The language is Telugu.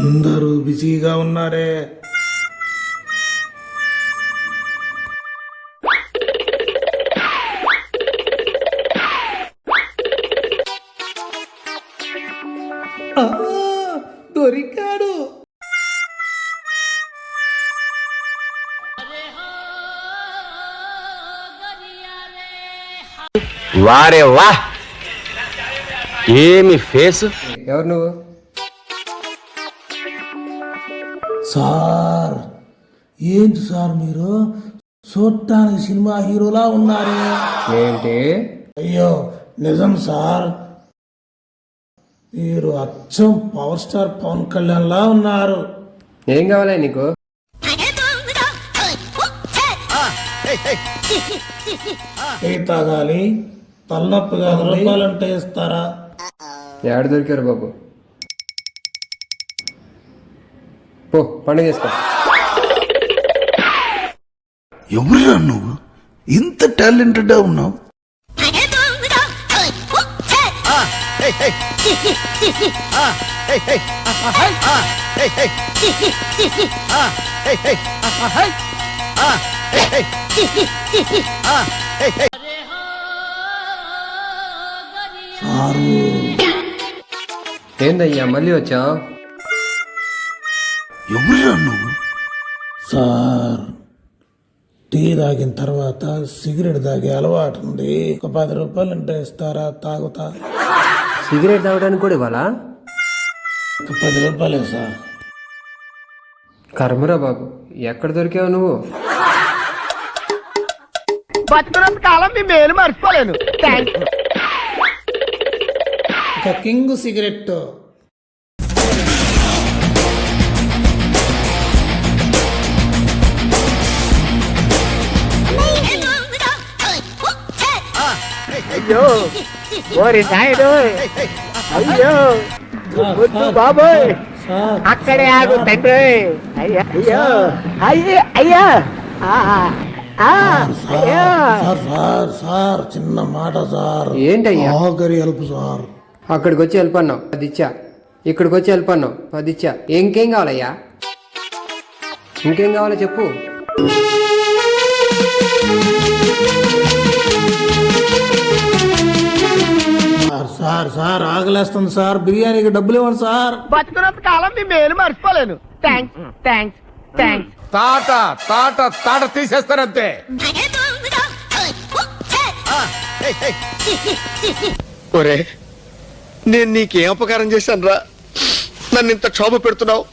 అందరూ బిజీగా ఉన్నారే. దొరికాడు. వారే వా, ఏమి ఫేస్. ఎవరు నువ్వు? సార్ ఏంటి సార్ మీరు చూడటానికి సినిమా హీరోలా ఉన్నారే. ఏంటి? అయ్యో నిజం సార్, మీరు అచ్చం పవర్ స్టార్ పవన్ కళ్యాణ్ లా ఉన్నారు. ఏం కావాలి నీకు? టీ తాగాలి, తలనొప్పి కాదు, రూపాయలంటే ఇస్తారా? ఏడ దొరికారు బాబు? పో పండుగ చేసుకో. ఎవరురా నువ్వు? ఇంత టాలెంటెడ్ ఉన్నావు. సారు ఏందయ్యా మళ్ళీ వచ్చావు? ఎవరురా నువ్వు? సార్ టీ తాగిన తర్వాత సిగరెట్ తాగే అలవాటు ఉంది. ఒక 10 రూపాయలు అంటే ఇస్తారా? తాగుతా. సిగరెట్ తాగడానికి కూడా ఇవ్వాలా? ఒక 10 రూపాయలే సార్. కర్మరా బాబు, ఎక్కడ దొరికావు నువ్వు? బతుకున్నంత కాలం మీ మేలు మర్చిపోలేను. ఒక కింగ్ సిగరెట్. అయ్యో ఓరి నాయుడు, అయ్యో ముద్దు బాబోయ్, సార్ అక్కడే ఆగు తండ్రి. అయ్యా అయ్యో అయ్యో అయ్యా అయ్యో. సార్ సార్ సార్ చిన్న మాట సార్. ఏంటయ్యా? ఆఖరి హెల్ప్ సార్. అక్కడికి వచ్చి వెళ్ళిపోన్నావు 10 ఇచ్చా, ఇక్కడికి వచ్చి వెళ్ళిపోన్నావు 10 ఇచ్చా. ఇంకేం కావాలయ్యా? ఇంకేం కావాలో చెప్పు. సార్ సార్ సార్ ఆకలేస్తుంది సార్, బిర్యానీకి డబ్బులు ఇవ్వండి సార్. బతుకున్నంత కాలం మీ మేలు మర్చిపోలేను. Thanks thanks thanks. తాట తాట తాట తీసేస్తారంతే. ఒరే, నేను నీకేం అపకారం చేశాను రా? నన్ను ఇంత క్షోభ పెడుతున్నావు?